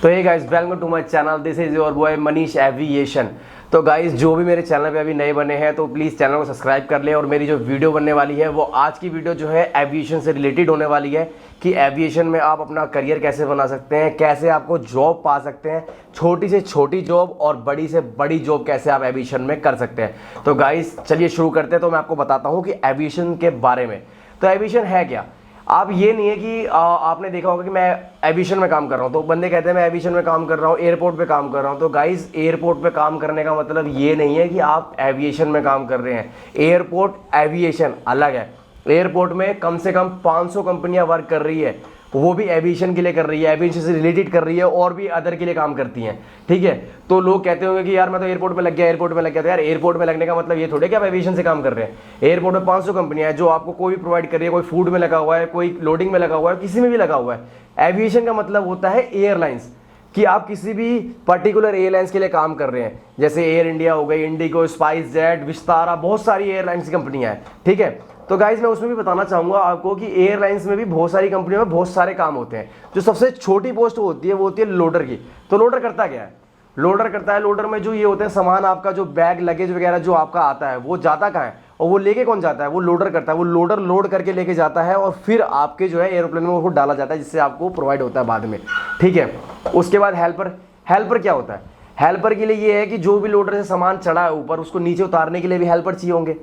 तो hey guys, welcome to my channel. This is your boy Manish aviation. तो guys, जो भी मेरे चैनल पे अभी नए बने हैं तो प्लीज़ चैनल को सब्सक्राइब कर लें। और मेरी जो वीडियो बनने वाली है वो आज की वीडियो जो है एविएशन से रिलेटेड होने वाली है कि एविएशन में आप अपना करियर कैसे बना सकते हैं, कैसे आपको जॉब पा सकते हैं, छोटी से छोटी जॉब और बड़ी से बड़ी जॉब कैसे आप एविएशन में कर सकते हैं। तो गाइस चलिए शुरू करते हैं। तो मैं आपको बताता हूँ कि एविएशन के बारे में। तो एविएशन है क्या। आप ये नहीं है कि आपने देखा होगा कि मैं एविएशन में काम कर रहा हूँ, तो बंदे कहते हैं मैं एविएशन में काम कर रहा हूँ, एयरपोर्ट पे काम कर रहा हूँ। तो गाइस, एयरपोर्ट पे काम करने का मतलब ये नहीं है कि आप एविएशन में काम कर रहे हैं। एयरपोर्ट एविएशन अलग है। एयरपोर्ट में कम से कम 500 कंपनियां वर्क कर रही है, वो भी एविएशन के लिए कर रही है, एविएशन से रिलेटेड कर रही है और भी अदर के लिए काम करती हैं। ठीक है, तो लोग कहते होंगे कि यार मैं तो एयरपोर्ट में लग गया, एयरपोर्ट में लग गया। तो यार एयरपोर्ट में लगने का मतलब ये थोड़े कि आप एविएशन से काम कर रहे हैं। एयरपोर्ट में 500 कंपनियां हैं जो आपको कोई भी प्रोवाइड कर रही है। कोई फूड में लगा हुआ है, कोई लोडिंग में लगा हुआ है, किसी में भी लगा हुआ है। एविएशन का मतलब होता है एयरलाइंस, कि आप किसी भी पर्टिकुलर एयरलाइंस के लिए काम कर रहे हैं। जैसे एयर इंडिया हो गई, इंडिगो, स्पाइस जेट, विस्तारा, बहुत सारी एयरलाइंस की कंपनियां हैं। ठीक है, तो गाइस मैं उसमें भी बताना चाहूंगा आपको कि एयरलाइंस में भी बहुत सारी कंपनियों में बहुत सारे काम होते हैं। जो सबसे छोटी पोस्ट होती है वो होती है लोडर की। तो लोडर करता क्या है? लोडर करता है, लोडर में जो ये होते हैं सामान, आपका जो बैग लगेज वगैरह जो आपका आता है वो जाता कहाँ है और वो लेके कौन जाता है? वो लोडर करता है। वो लोडर लोड करके लेके जाता है और फिर आपके जो है एरोप्लेन में वो डाला जाता है, जिससे आपको प्रोवाइड होता है बाद में। ठीक है, उसके बाद हेल्पर। हेल्पर क्या होता है? हेल्पर के लिए ये है कि जो भी लोडर से सामान चढ़ा है ऊपर, उसको नीचे उतारने के लिए भी हेल्पर चाहिए होंगे।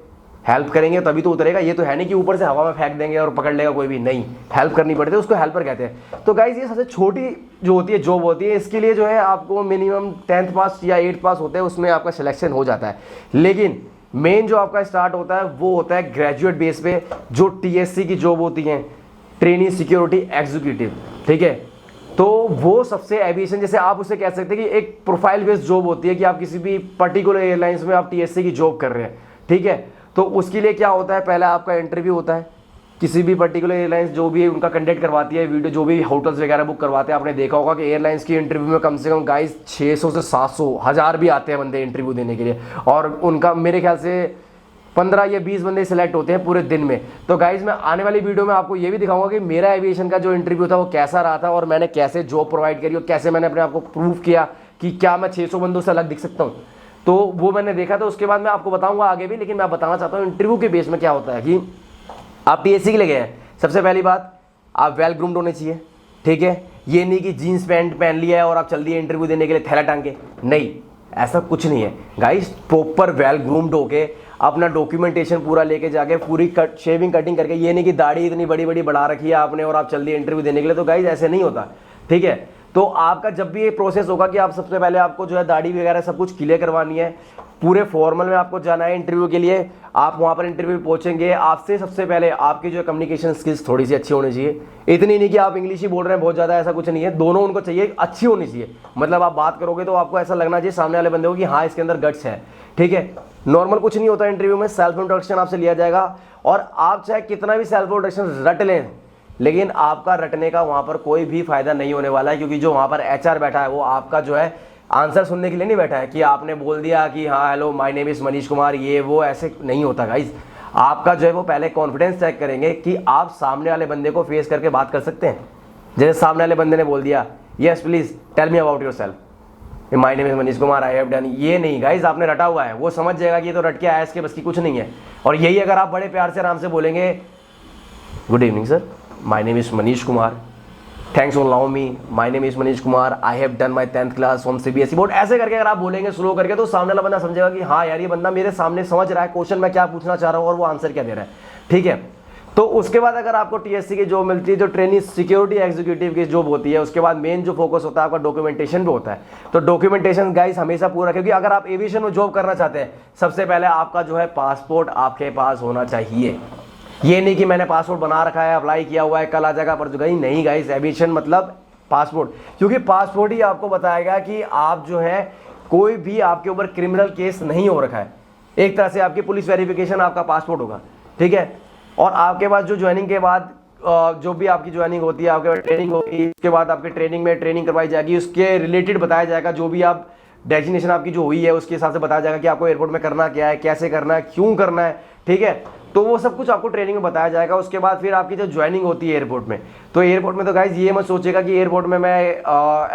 हेल्प करेंगे तभी तो उतरेगा। ये तो है नहीं कि ऊपर से हवा में फेंक देंगे और पकड़ लेगा कोई भी, नहीं, हेल्प करनी पड़ती है, उसको हेल्पर कहते हैं। तो गाइस, ये सबसे छोटी जो होती है जॉब होती है, इसके लिए जो है आपको मिनिमम 10th पास या 8th पास होते हैं, उसमें आपका सिलेक्शन हो जाता है। लेकिन मेन जो आपका स्टार्ट होता है वो होता है ग्रेजुएट बेस पे, जो TSC की जॉब होती है, ट्रेनिंग सिक्योरिटी एग्जीक्यूटिव। ठीक है, तो वो सबसे एविएशन, जैसे आप उसे कह सकते हैं कि एक प्रोफाइल बेस्ड जॉब होती है कि आप किसी भी पर्टिकुलर एयरलाइंस में आप TSC की जॉब कर रहे हैं। ठीक है, तो उसके लिए क्या होता है, पहले आपका इंटरव्यू होता है। किसी भी पर्टिकुलर एयरलाइंस जो भी उनका कंडक्ट करवाती है, वीडियो जो भी होटल्स वगैरह बुक करवाते हैं, आपने देखा होगा कि एयरलाइंस की इंटरव्यू में कम से कम गाइस 600 से 700 1000 भी आते हैं बंदे इंटरव्यू देने के लिए। और उनका मेरे ख्याल से 15 या 20 बंदे सिलेक्ट होते हैं पूरे दिन में। तो गाइज मैं आने वाली वीडियो में आपको ये भी दिखाऊंगा कि मेरा एविएशन का जो इंटरव्यू था वो कैसा रहा था और मैंने कैसे जॉब प्रोवाइड करी और कैसे मैंने अपने आप को प्रूव किया कि क्या मैं 600 बंदों से अलग दिख सकता हूँ। तो वो मैंने देखा था, उसके बाद मैं आपको बताऊंगा आगे भी। लेकिन मैं बताना चाहता हूँ इंटरव्यू के बेस में क्या होता है कि आप TSC के लिए गए हैं, सबसे पहली बात आप वेल ग्रूम्ड होने चाहिए। ठीक है, ये नहीं कि जीन्स पैंट पहन लिया है और आप चल दिए इंटरव्यू देने के लिए थैला टांग के, नहीं, ऐसा कुछ नहीं है गाइस। प्रॉपर वेल ग्रूम्ड होके अपना डॉक्यूमेंटेशन पूरा लेके जाके पूरी शेविंग कटिंग करके, ये नहीं कि दाढ़ी इतनी बड़ी बड़ी बढ़ा रखी है आपने और आप चल दिए इंटरव्यू देने के लिए। तो गाइस ऐसे नहीं होता। ठीक है, तो आपका जब भी ये प्रोसेस होगा कि आप सबसे पहले आपको जो है दाढ़ी वगैरह सब कुछ क्लियर करवानी है, पूरे फॉर्मल में आपको जाना है इंटरव्यू के लिए। आप वहाँ पर इंटरव्यू पहुँचेंगे, आपसे सबसे पहले आपकी जो कम्युनिकेशन स्किल्स थोड़ी सी अच्छी होनी चाहिए। इतनी नहीं कि आप इंग्लिश ही बोल रहे हैं बहुत ज़्यादा, ऐसा कुछ नहीं है। दोनों उनको चाहिए, अच्छी होनी चाहिए। मतलब आप बात करोगे तो आपको ऐसा लगना चाहिए सामने वाले बंदे को कि हाँ इसके अंदर गट्स है। ठीक है, नॉर्मल कुछ नहीं होता इंटरव्यू में। सेल्फ इंट्रोडक्शन आपसे लिया जाएगा और आप चाहे कितना भी सेल्फ इंट्रोडक्शन रट लें, लेकिन आपका रटने का वहाँ पर कोई भी फायदा नहीं होने वाला है, क्योंकि जो वहाँ पर HR बैठा है वो आपका जो है आंसर सुनने के लिए नहीं बैठा है कि आपने बोल दिया कि हाँ hello my name is Manish Kumar, ये वो ऐसे नहीं होता गाइज। आपका जो है वो पहले कॉन्फिडेंस चेक करेंगे कि आप सामने वाले बंदे को फेस करके बात कर सकते हैं। जैसे सामने वाले बंदे ने बोल दिया yes please tell me about yourself, my name is Manish Kumar, I have done, ये नहीं गाइज, आपने रटा हुआ है, वो समझ जाएगा कि ये तो रट के आया, इसके बस की कुछ नहीं है। और यही अगर आप बड़े प्यार से आराम से बोलेंगे, good evening sir, my name is Manish Kumar, thanks for allowing me, my name is Manish Kumar, I have done my 10th class from CBSE board, ऐसे करके अगर आप बोलेंगे स्लो करके, तो सामने वाला बंदा समझेगा कि हाँ यार ये बंदा मेरे सामने समझ रहा है क्वेश्चन मैं क्या पूछना चाह रहा हूँ और वो आंसर क्या दे रहा है। ठीक है, तो उसके बाद अगर आपको TSC की जॉब मिलती है, जो ट्रेनिंग सिक्योरिटी एग्जीक्यूटिव की जॉब होती है, उसके बाद मेन जो फोकस होता है आपका डॉक्यूमेंटेशन पे होता है। तो डॉक्यूमेंटेशन गाइस हमेशा पूरा, क्योंकि अगर आप एविएशन में जॉब करना चाहते हैं, सबसे पहले आपका जो है पासपोर्ट आपके पास होना चाहिए। ये नहीं कि मैंने पासपोर्ट बना रखा है, अप्लाई किया हुआ है, कल आ जाएगा पर जो गई, नहीं गाइस, एविएशन मतलब पासपोर्ट, क्योंकि पासपोर्ट ही आपको बताएगा कि आप जो है कोई भी आपके ऊपर क्रिमिनल केस नहीं हो रखा है। एक तरह से आपकी पुलिस वेरिफिकेशन आपका पासपोर्ट होगा। ठीक है, और आपके पास जो ज्वाइनिंग के बाद जो भी आपकी ज्वाइनिंग होती है, आपके बाद ट्रेनिंग होगी, उसके बाद आपके ट्रेनिंग में ट्रेनिंग करवाई जाएगी, उसके रिलेटेड बताया जाएगा जो भी आप डेस्टिनेशन आपकी जो हुई है उसके हिसाब से बताया जाएगा कि आपको एयरपोर्ट में करना क्या है, कैसे करना है, क्यों करना है, ठीक है। तो वो सब कुछ आपको ट्रेनिंग में बताया जाएगा। उसके बाद फिर आपकी जो ज्वाइनिंग होती है एयरपोर्ट में, तो एयरपोर्ट में तो गाइज ये मत सोचेगा कि एयरपोर्ट में मैं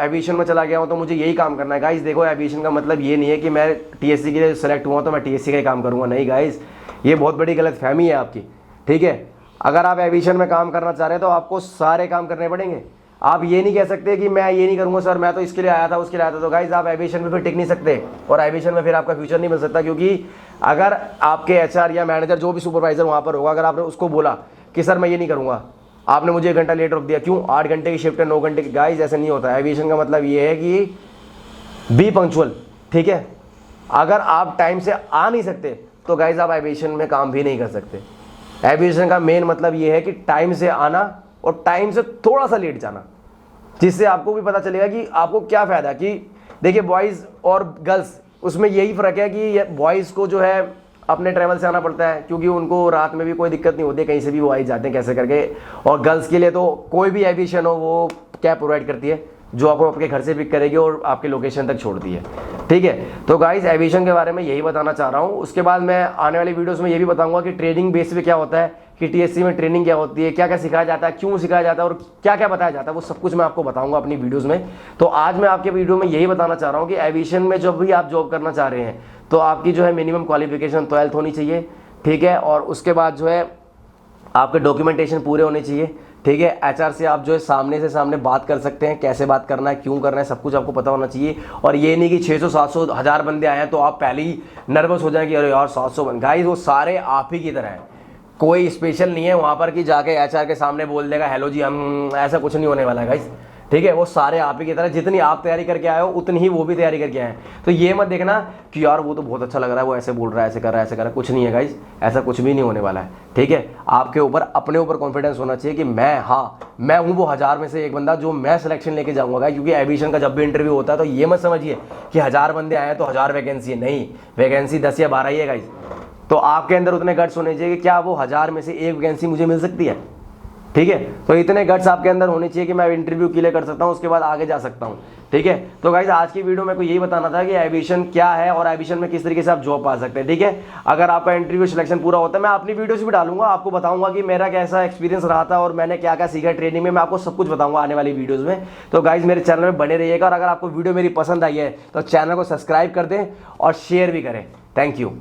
एविएशन में चला गया हूँ तो मुझे यही काम करना है। गाइज देखो, एविएशन का मतलब ये नहीं है कि मैं टीएससी के लिए सेलेक्ट हुआ तो मैं टीएससी का ही काम करूँगा, नहीं गाइज, ये बहुत बड़ी गलतफहमी है आपकी, ठीक है। अगर आप एविएशन में काम करना चाह रहे हैं तो आपको सारे काम करने पड़ेंगे। आप ये नहीं कह सकते कि मैं ये नहीं करूंगा सर, मैं तो इसके लिए आया था, उसके लिए आया था। तो गाइज आप एविएशन में फिर टिक नहीं सकते और एविएशन में फिर आपका फ्यूचर नहीं बन सकता, क्योंकि अगर आपके एचआर या मैनेजर जो भी सुपरवाइजर वहाँ पर होगा, अगर आपने उसको बोला कि सर मैं ये नहीं करूँगा, आपने मुझे 1 घंटा लेट रोक दिया, क्यों, 8 घंटे की शिफ्ट है, 9 घंटे की, गाइज ऐसे नहीं होता। एविएशन का मतलब ये है कि बी पंक्चुअल, ठीक है। अगर आप टाइम से आ नहीं सकते तो गाइज आप एविएशन में काम भी नहीं कर सकते। एविएशन का मेन मतलब ये है कि टाइम से आना और टाइम से थोड़ा सा लेट जाना, जिससे आपको भी पता चलेगा कि आपको क्या फ़ायदा। कि देखिए, बॉयज़ और गर्ल्स उसमें यही फ़र्क है कि बॉयज़ को जो है अपने ट्रैवल से आना पड़ता है, क्योंकि उनको रात में भी कोई दिक्कत नहीं होती, कहीं से भी वो आ जाते हैं कैसे करके। और गर्ल्स के लिए तो कोई भी एविएशन हो वो कैब प्रोवाइड करती है, जो आपको आपके घर से पिक करेगी और आपके लोकेशन तक छोड़ती है, ठीक है। तो गाइस एविएशन के बारे में यही बताना चाह रहा हूँ। उसके बाद मैं आने वाली वीडियोस में ये भी बताऊंगा कि ट्रेनिंग बेस पे क्या होता है, कि टीएससी में ट्रेनिंग क्या होती है, क्या क्या सिखाया जाता है, क्यों सिखाया जाता है और क्या क्या बताया जाता है, वो सब कुछ मैं आपको बताऊंगा अपनी वीडियोज़ में। तो आज मैं आपके वीडियो में यही बताना चाह रहा हूँ कि एविएशन में जब भी आप जॉब करना चाह रहे हैं तो आपकी जो है मिनिमम क्वालिफिकेशन 12th होनी चाहिए, ठीक है। और उसके बाद जो है आपके डॉक्यूमेंटेशन पूरे होने चाहिए, ठीक है। एचआर से आप जो है सामने से सामने बात कर सकते हैं, कैसे बात करना है, क्यों करना है, सब कुछ आपको पता होना चाहिए। और ये नहीं कि 600 700 1000 बंदे आए हैं तो आप पहले ही नर्वस हो जाएं कि अरे यार 700 बंदे। गाइस वो सारे आप ही की तरह हैं, कोई स्पेशल नहीं है वहाँ पर कि जाके एचआर के सामने बोल देगा हेलो जी हम, ऐसा कुछ नहीं होने वाला है गाइस, ठीक है। वो सारे आप ही की तरह, जितनी आप तैयारी करके आए हो उतनी ही वो भी तैयारी करके आए हैं। तो ये मत देखना कि यार वो तो बहुत अच्छा लग रहा है, वो ऐसे बोल रहा है, ऐसे कर रहा है, ऐसे कर रहा है, कुछ नहीं है गाइस, ऐसा कुछ भी नहीं होने वाला है, ठीक है। आपके ऊपर अपने ऊपर कॉन्फिडेंस होना चाहिए कि मैं हूँ वो 1000 में से एक बंदा जो मैं सिलेक्शन लेके जाऊँगा गाइस। क्योंकि एविएशन का जब भी इंटरव्यू होता है तो ये मत समझिए कि 1000 बंदे आए हैं तो 1000 वैकेंसी है, नहीं, वैकेंसी 10 या 12 ही है गाइस। तो आपके अंदर उतने गट्स होने चाहिए कि क्या वो 1000 में से एक वैकेंसी मुझे मिल सकती है, ठीक है। तो इतने गट्स आपके अंदर होने चाहिए कि मैं इंटरव्यू क्लियर कर सकता हूं, उसके बाद आगे जा सकता हूं, ठीक है। तो गाइस आज की वीडियो में को यही बताना था कि एविएशन क्या है और एविएशन में किस तरीके से आप जॉब पा सकते हैं, ठीक है। अगर आपका इंटरव्यू सिलेक्शन पूरा होता है मैं अपनी वीडियोस भी डालूंगा, आपको बताऊंगा कि मेरा कैसा एक्सपीरियंस रहा था और मैंने क्या क्या सीखा ट्रेनिंग में, मैं आपको सब कुछ बताऊंगा आने वाली वीडियोज में। तो गाइज मेरे चैनल में बने रहिएगा और अगर आपको वीडियो मेरी पसंद आई है तो चैनल को सब्सक्राइब कर दें और शेयर भी करें। Thank you.